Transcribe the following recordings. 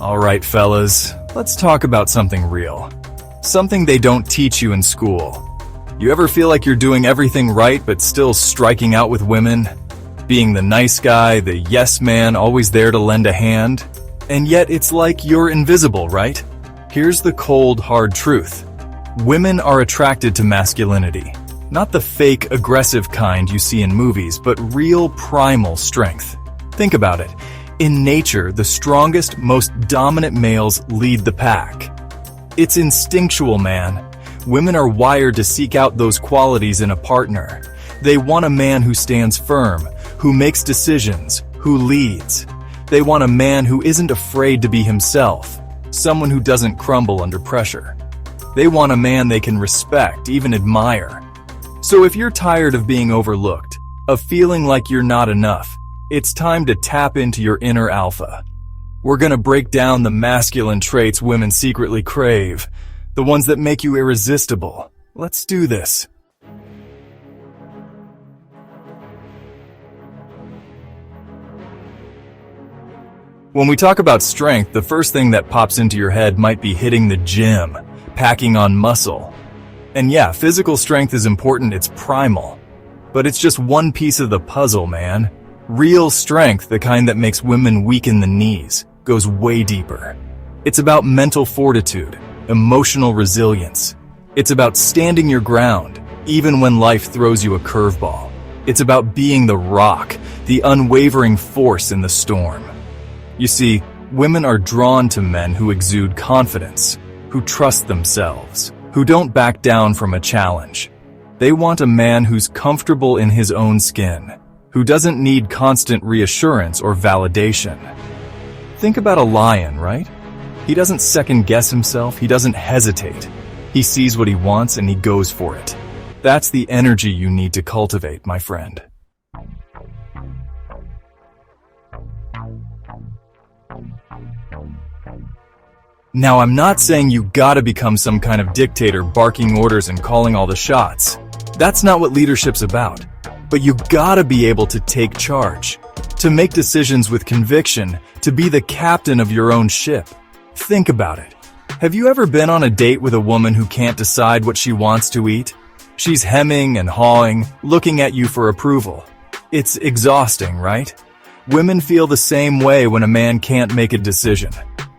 Alright fellas, let's talk about something real. Something they don't teach you in school. You ever feel like you're doing everything right but still striking out with women? Being the nice guy, the yes man, always there to lend a hand? And yet it's like you're invisible, right? Here's the cold, hard truth. Women are attracted to masculinity. Not the fake, aggressive kind you see in movies, but real primal strength. Think about it. In nature, the strongest, most dominant males lead the pack. It's instinctual, man. Women are wired to seek out those qualities in a partner. They want a man who stands firm, who makes decisions, who leads. They want a man who isn't afraid to be himself, someone who doesn't crumble under pressure. They want a man they can respect, even admire. So if you're tired of being overlooked, of feeling like you're not enough, it's time to tap into your inner alpha. We're gonna break down the masculine traits women secretly crave, the ones that make you irresistible. Let's do this. When we talk about strength, the first thing that pops into your head might be hitting the gym, packing on muscle. And yeah, physical strength is important, it's primal. But it's just one piece of the puzzle, man. Real strength, the kind that makes women weak in the knees, goes way deeper. It's about mental fortitude, emotional resilience. It's about standing your ground, even when life throws you a curveball. It's about being the rock, the unwavering force in the storm. You see, women are drawn to men who exude confidence, who trust themselves, who don't back down from a challenge. They want a man who's comfortable in his own skin, who doesn't need constant reassurance or validation. Think about a lion, right? He doesn't second-guess himself, he doesn't hesitate. He sees what he wants and he goes for it. That's the energy you need to cultivate, my friend. Now, I'm not saying you gotta become some kind of dictator barking orders and calling all the shots. That's not what leadership's about. But you gotta be able to take charge, to make decisions with conviction, to be the captain of your own ship. Think about it. Have you ever been on a date with a woman who can't decide what she wants to eat? She's hemming and hawing, looking at you for approval. It's exhausting, right? Women feel the same way when a man can't make a decision.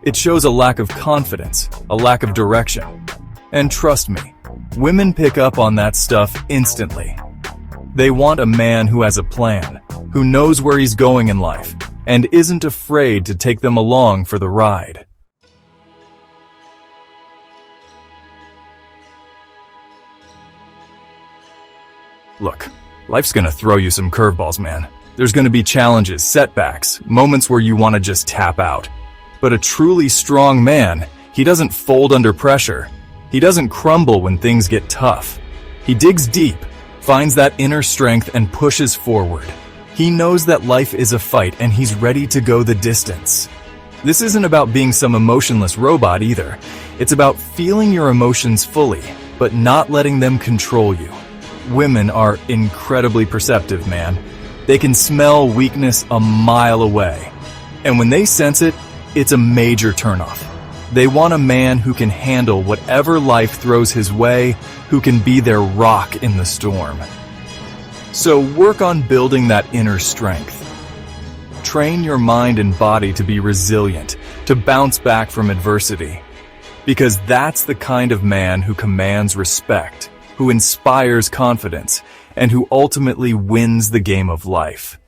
It shows a lack of confidence, a lack of direction. And trust me, women pick up on that stuff instantly. They want a man who has a plan, who knows where he's going in life, and isn't afraid to take them along for the ride. Look, life's gonna throw you some curveballs, man. There's gonna be challenges, setbacks, moments where you wanna just tap out. But a truly strong man, he doesn't fold under pressure. He doesn't crumble when things get tough. He digs deep, finds that inner strength and pushes forward. He knows that life is a fight and he's ready to go the distance. This isn't about being some emotionless robot either. It's about feeling your emotions fully, but not letting them control you. Women are incredibly perceptive, man. They can smell weakness a mile away. And when they sense it, it's a major turnoff. They want a man who can handle whatever life throws his way, who can be their rock in the storm. So work on building that inner strength. Train your mind and body to be resilient, to bounce back from adversity. Because that's the kind of man who commands respect, who inspires confidence, and who ultimately wins the game of life.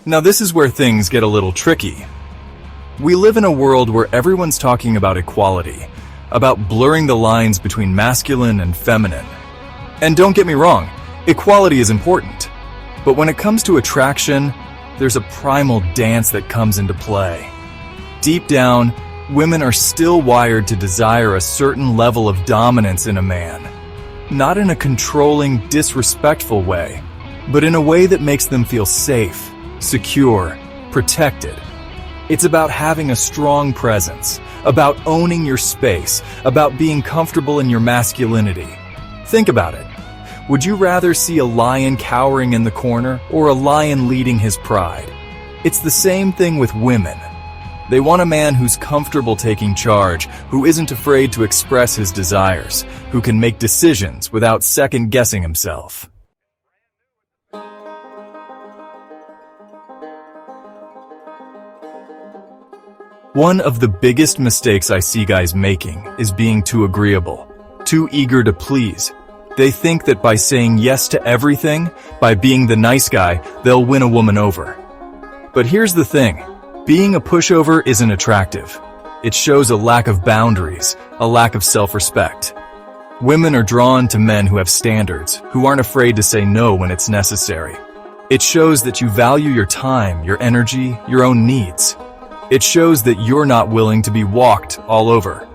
Now this is where things get a little tricky. We live in a world where everyone's talking about equality, about blurring the lines between masculine and feminine. And don't get me wrong, equality is important. But when it comes to attraction, there's a primal dance that comes into play. Deep down, women are still wired to desire a certain level of dominance in a man. Not in a controlling, disrespectful way, but in a way that makes them feel safe, secure, protected. It's about having a strong presence, about owning your space, about being comfortable in your masculinity. Think about it. Would you rather see a lion cowering in the corner or a lion leading his pride? It's the same thing with women. They want a man who's comfortable taking charge, who isn't afraid to express his desires, who can make decisions without second-guessing himself. One of the biggest mistakes I see guys making is being too agreeable, too eager to please. They think that by saying yes to everything, by being the nice guy, they'll win a woman over. But here's the thing. Being a pushover isn't attractive. It shows a lack of boundaries, a lack of self-respect. Women are drawn to men who have standards, who aren't afraid to say no when it's necessary. It shows that you value your time, your energy, your own needs. It shows that you're not willing to be walked all over.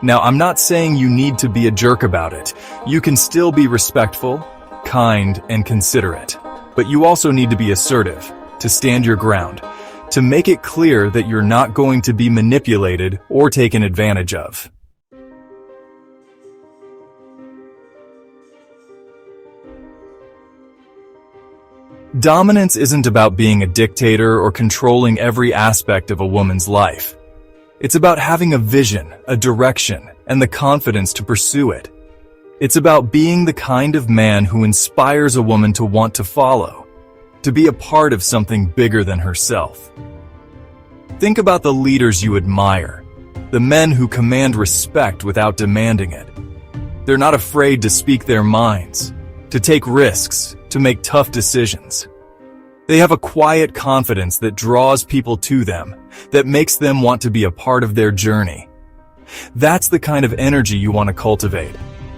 Now, I'm not saying you need to be a jerk about it. You can still be respectful, kind, and considerate. But you also need to be assertive, to stand your ground, to make it clear that you're not going to be manipulated or taken advantage of. Dominance isn't about being a dictator or controlling every aspect of a woman's life. It's about having a vision, a direction, and the confidence to pursue it. It's about being the kind of man who inspires a woman to want to follow, to be a part of something bigger than herself. Think about the leaders you admire, the men who command respect without demanding it. They're not afraid to speak their minds, to take risks, to make tough decisions. They have a quiet confidence that draws people to them, that makes them want to be a part of their journey. That's the kind of energy you want to cultivate.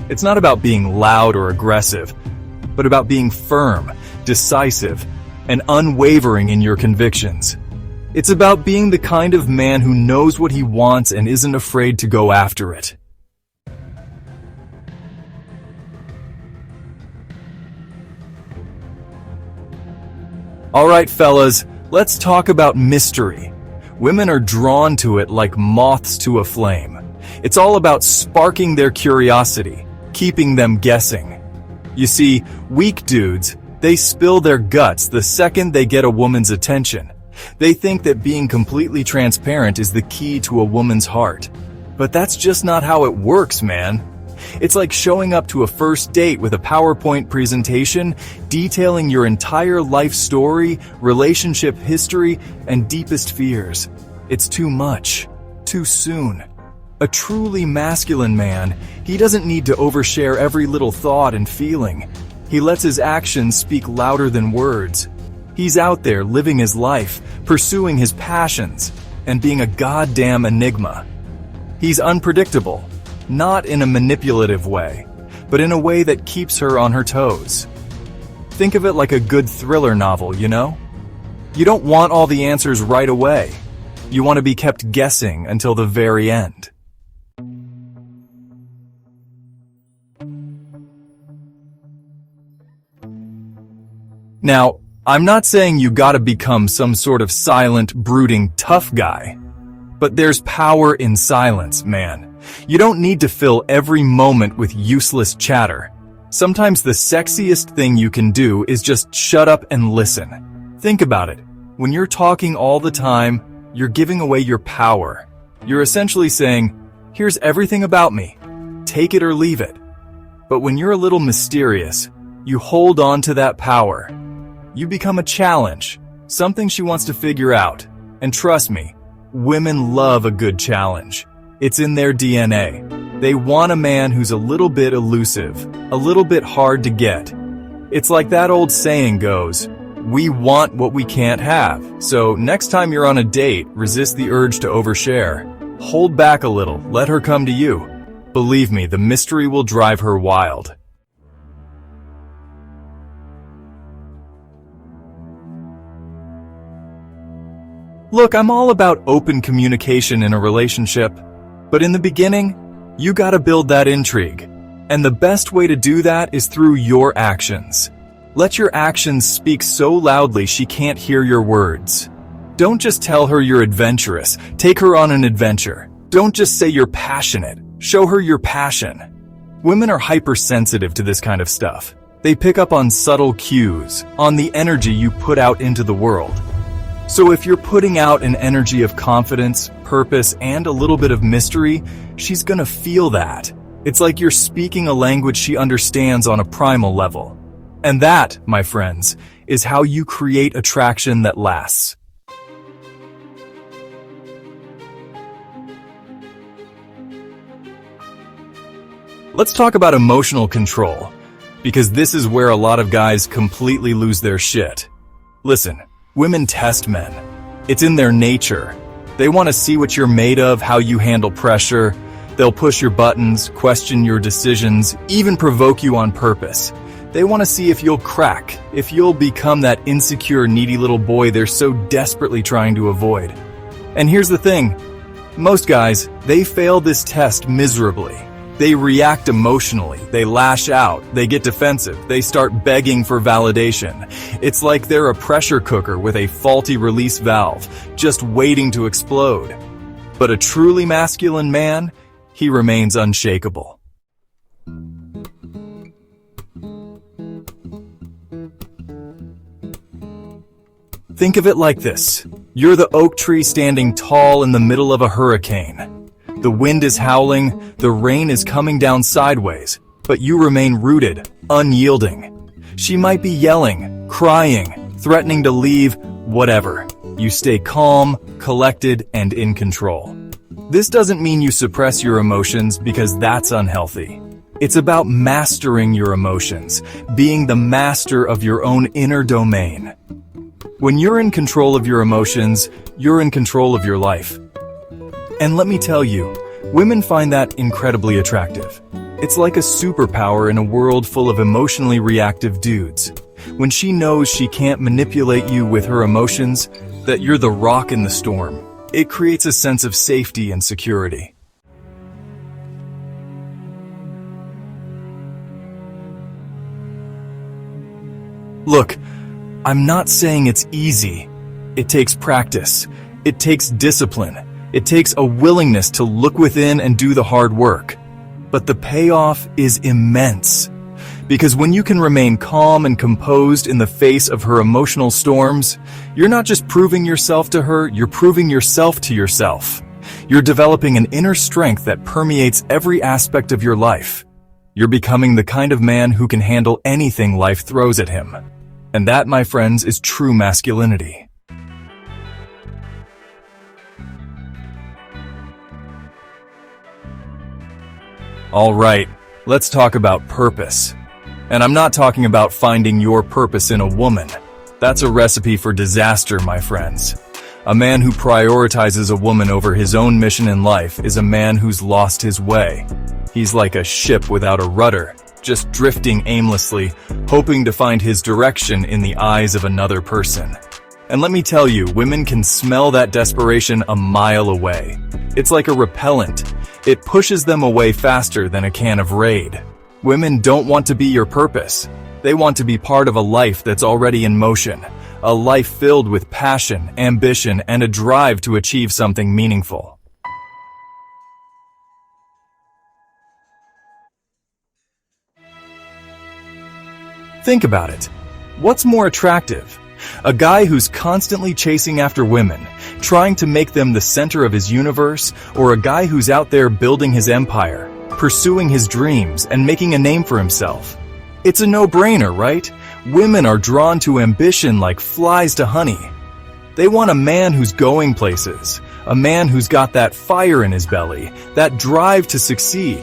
It's not about being loud or aggressive, but about being firm, decisive, and unwavering in your convictions. It's about being the kind of man who knows what he wants and isn't afraid to go after it. Alright fellas, let's talk about mystery. Women are drawn to it like moths to a flame. It's all about sparking their curiosity, keeping them guessing. You see, weak dudes, they spill their guts the second they get a woman's attention. They think that being completely transparent is the key to a woman's heart. But that's just not how it works, man. It's like showing up to a first date with a PowerPoint presentation detailing your entire life story, relationship history, and deepest fears. It's too much, too soon. A truly masculine man, he doesn't need to overshare every little thought and feeling. He lets his actions speak louder than words. He's out there living his life, pursuing his passions, and being a goddamn enigma. He's unpredictable. Not in a manipulative way, but in a way that keeps her on her toes. Think of it like a good thriller novel, you know? You don't want all the answers right away. You want to be kept guessing until the very end. Now, I'm not saying you gotta become some sort of silent, brooding, tough guy. But there's power in silence, man. You don't need to fill every moment with useless chatter. Sometimes the sexiest thing you can do is just shut up and listen. Think about it. When you're talking all the time, you're giving away your power. You're essentially saying, here's everything about me. Take it or leave it. But when you're a little mysterious, you hold on to that power. You become a challenge, something she wants to figure out. And trust me, women love a good challenge. It's in their DNA. They want a man who's a little bit elusive, a little bit hard to get. It's like that old saying goes, we want what we can't have. So next time you're on a date, resist the urge to overshare. Hold back a little, let her come to you. Believe me, the mystery will drive her wild. Look, I'm all about open communication in a relationship. But in the beginning, you gotta build that intrigue. And the best way to do that is through your actions. Let your actions speak so loudly she can't hear your words. Don't just tell her you're adventurous, take her on an adventure. Don't just say you're passionate, show her your passion. Women are hypersensitive to this kind of stuff. They pick up on subtle cues, on the energy you put out into the world. So if you're putting out an energy of confidence, purpose, and a little bit of mystery, she's gonna feel that. It's like you're speaking a language she understands on a primal level. And that, my friends, is how you create attraction that lasts. Let's talk about emotional control, because this is where a lot of guys completely lose their shit. Listen, women test men. It's in their nature. They want to see what you're made of, how you handle pressure. They'll push your buttons, question your decisions, even provoke you on purpose. They want to see if you'll crack, if you'll become that insecure, needy little boy they're so desperately trying to avoid. And here's the thing. Most guys, they fail this test miserably. They react emotionally, they lash out, they get defensive, they start begging for validation. It's like they're a pressure cooker with a faulty release valve, just waiting to explode. But a truly masculine man, he remains unshakable. Think of it like this. You're the oak tree standing tall in the middle of a hurricane. The wind is howling, the rain is coming down sideways, but you remain rooted, unyielding. She might be yelling, crying, threatening to leave, whatever. You stay calm, collected, and in control. This doesn't mean you suppress your emotions because that's unhealthy. It's about mastering your emotions, being the master of your own inner domain. When you're in control of your emotions, you're in control of your life. And let me tell you, women find that incredibly attractive. It's like a superpower in a world full of emotionally reactive dudes. When she knows she can't manipulate you with her emotions, that you're the rock in the storm, it creates a sense of safety and security. Look, I'm not saying it's easy. It takes practice. It takes discipline. It takes a willingness to look within and do the hard work. But the payoff is immense. Because when you can remain calm and composed in the face of her emotional storms, you're not just proving yourself to her, you're proving yourself to yourself. You're developing an inner strength that permeates every aspect of your life. You're becoming the kind of man who can handle anything life throws at him. And that, my friends, is true masculinity. All right, let's talk about purpose. And I'm not talking about finding your purpose in a woman. That's a recipe for disaster, my friends. A man who prioritizes a woman over his own mission in life is a man who's lost his way. He's like a ship without a rudder, just drifting aimlessly, hoping to find his direction in the eyes of another person. And let me tell you, women can smell that desperation a mile away. It's like a repellent. It pushes them away faster than a can of Raid. Women don't want to be your purpose. They want to be part of a life that's already in motion, a life filled with passion, ambition, and a drive to achieve something meaningful. Think about it. What's more attractive? A guy who's constantly chasing after women, trying to make them the center of his universe, or a guy who's out there building his empire, pursuing his dreams, and making a name for himself? It's a no-brainer, right? Women are drawn to ambition like flies to honey. They want a man who's going places, a man who's got that fire in his belly, that drive to succeed.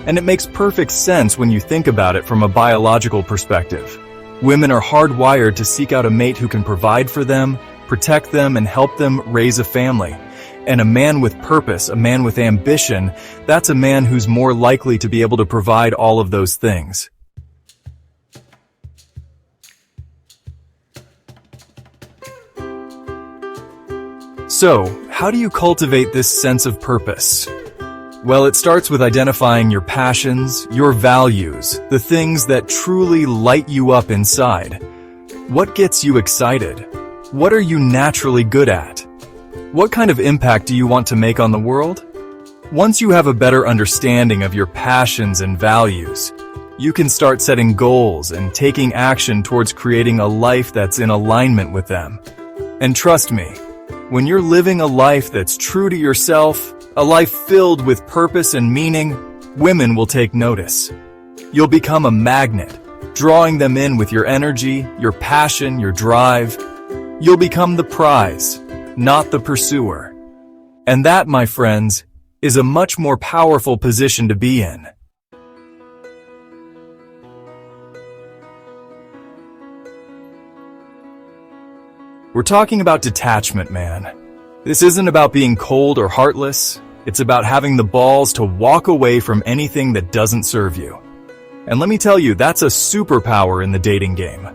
And it makes perfect sense when you think about it from a biological perspective. Women are hardwired to seek out a mate who can provide for them, protect them, and help them raise a family. And a man with purpose, a man with ambition, that's a man who's more likely to be able to provide all of those things. So, how do you cultivate this sense of purpose? Well, it starts with identifying your passions, your values, the things that truly light you up inside. What gets you excited? What are you naturally good at? What kind of impact do you want to make on the world? Once you have a better understanding of your passions and values, you can start setting goals and taking action towards creating a life that's in alignment with them. And trust me, when you're living a life that's true to yourself, a life filled with purpose and meaning, women will take notice. You'll become a magnet, drawing them in with your energy, your passion, your drive. You'll become the prize, not the pursuer. And that, my friends, is a much more powerful position to be in. We're talking about detachment, man. This isn't about being cold or heartless. It's about having the balls to walk away from anything that doesn't serve you. And let me tell you, that's a superpower in the dating game.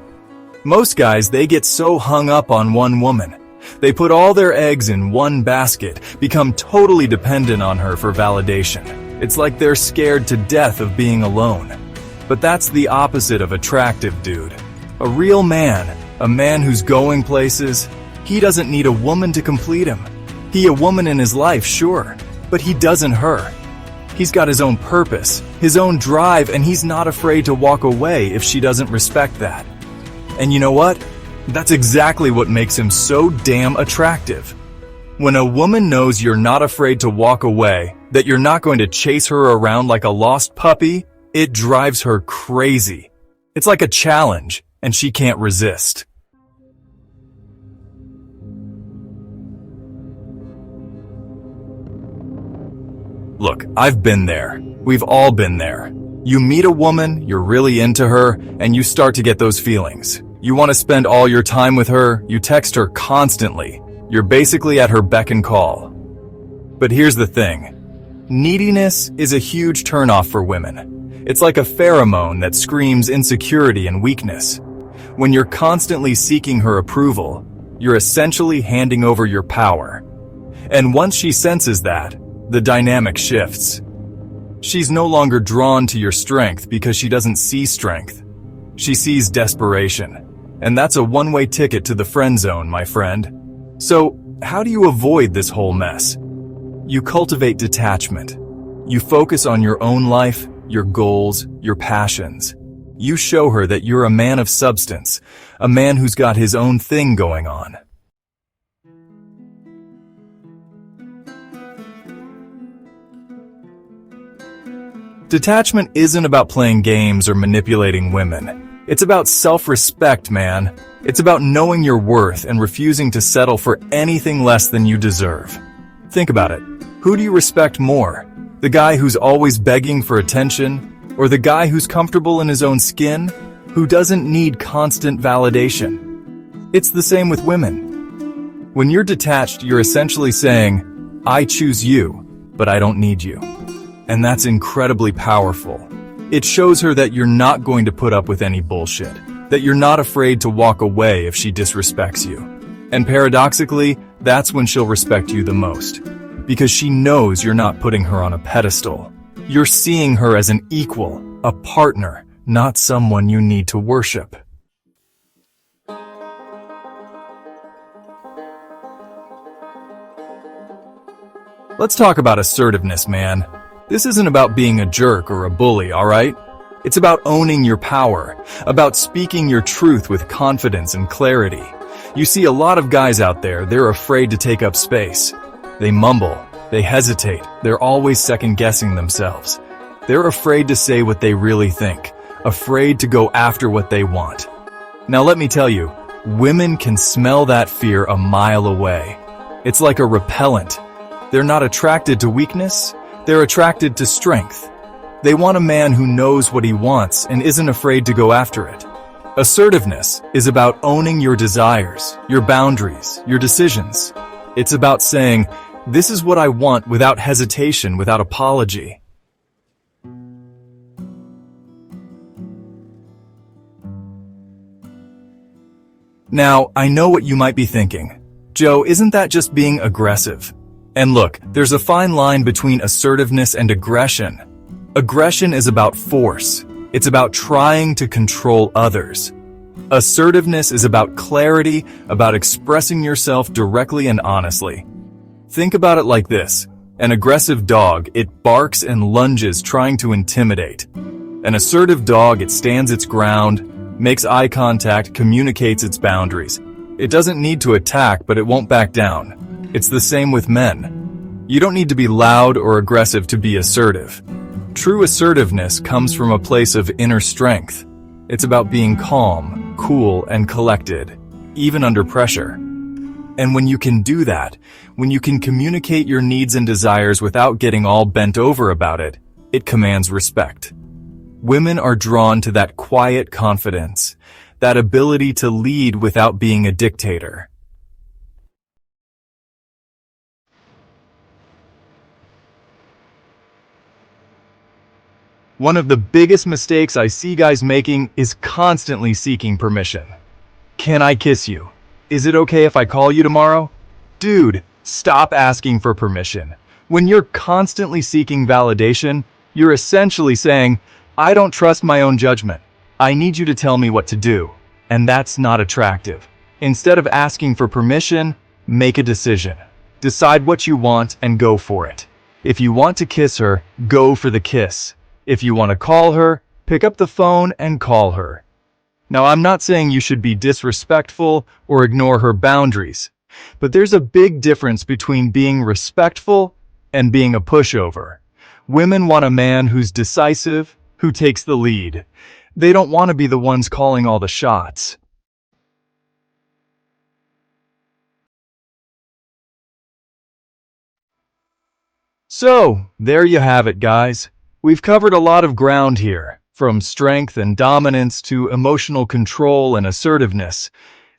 Most guys, they get so hung up on one woman. They put all their eggs in one basket, become totally dependent on her for validation. It's like they're scared to death of being alone. But that's the opposite of attractive, dude. A real man, a man who's going places, he doesn't need a woman to complete him. He a woman in his life, sure, but he doesn't her. He's got his own purpose, his own drive, and he's not afraid to walk away if she doesn't respect that. And you know what? That's exactly what makes him so damn attractive. When a woman knows you're not afraid to walk away, that you're not going to chase her around like a lost puppy, it drives her crazy. It's like a challenge, and she can't resist. Look, I've been there. We've all been there. You meet a woman, you're really into her, and you start to get those feelings. You want to spend all your time with her, you text her constantly. You're basically at her beck and call. But here's the thing. Neediness is a huge turnoff for women. It's like a pheromone that screams insecurity and weakness. When you're constantly seeking her approval, you're essentially handing over your power. And once she senses that, the dynamic shifts. She's no longer drawn to your strength because she doesn't see strength. She sees desperation. And that's a one-way ticket to the friend zone, my friend. So, how do you avoid this whole mess? You cultivate detachment. You focus on your own life, your goals, your passions. You show her that you're a man of substance, a man who's got his own thing going on. Detachment isn't about playing games or manipulating women. It's about self-respect, man. It's about knowing your worth and refusing to settle for anything less than you deserve. Think about it. Who do you respect more? The guy who's always begging for attention? Or the guy who's comfortable in his own skin? Who doesn't need constant validation? It's the same with women. When you're detached, you're essentially saying, I choose you, but I don't need you. And that's incredibly powerful. It shows her that you're not going to put up with any bullshit, that you're not afraid to walk away if she disrespects you. And paradoxically, that's when she'll respect you the most, because she knows you're not putting her on a pedestal. You're seeing her as an equal, a partner, not someone you need to worship. Let's talk about assertiveness, man. This isn't about being a jerk or a bully, alright? It's about owning your power, about speaking your truth with confidence and clarity. You see a lot of guys out there, they're afraid to take up space. They mumble, they hesitate, they're always second-guessing themselves. They're afraid to say what they really think, afraid to go after what they want. Now let me tell you, women can smell that fear a mile away. It's like a repellent. They're not attracted to weakness. They're attracted to strength. They want a man who knows what he wants and isn't afraid to go after it. Assertiveness is about owning your desires, your boundaries, your decisions. It's about saying, this is what I want without hesitation, without apology. Now, I know what you might be thinking. Joe, isn't that just being aggressive? And look, there's a fine line between assertiveness and aggression. Aggression is about force. It's about trying to control others. Assertiveness is about clarity, about expressing yourself directly and honestly. Think about it like this. An aggressive dog, it barks and lunges trying to intimidate. An assertive dog, it stands its ground, makes eye contact, communicates its boundaries. It doesn't need to attack, but it won't back down. It's the same with men. You don't need to be loud or aggressive to be assertive. True assertiveness comes from a place of inner strength. It's about being calm, cool, and collected, even under pressure. And when you can do that, when you can communicate your needs and desires without getting all bent over about it, it commands respect. Women are drawn to that quiet confidence, that ability to lead without being a dictator. One of the biggest mistakes I see guys making is constantly seeking permission. Can I kiss you? Is it okay if I call you tomorrow? Dude, stop asking for permission. When you're constantly seeking validation, you're essentially saying, I don't trust my own judgment. I need you to tell me what to do. And that's not attractive. Instead of asking for permission, make a decision. Decide what you want and go for it. If you want to kiss her, go for the kiss. If you want to call her, pick up the phone and call her. Now, I'm not saying you should be disrespectful or ignore her boundaries, but there's a big difference between being respectful and being a pushover. Women want a man who's decisive, who takes the lead. They don't want to be the ones calling all the shots. So, there you have it, guys. We've covered a lot of ground here, from strength and dominance to emotional control and assertiveness.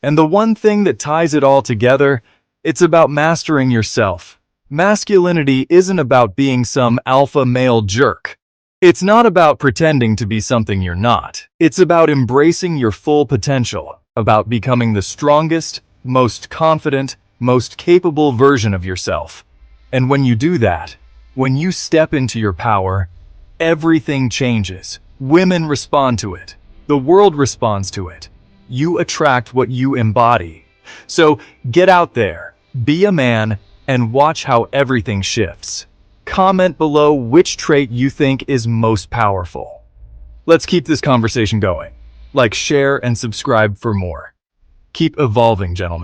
And the one thing that ties it all together, it's about mastering yourself. Masculinity isn't about being some alpha male jerk. It's not about pretending to be something you're not. It's about embracing your full potential, about becoming the strongest, most confident, most capable version of yourself. And when you do that, when you step into your power, everything changes. Women respond to it. The world responds to it. You attract what you embody. So get out there, be a man, and watch how everything shifts. Comment below which trait you think is most powerful. Let's keep this conversation going. Like, share, and subscribe for more. Keep evolving, gentlemen.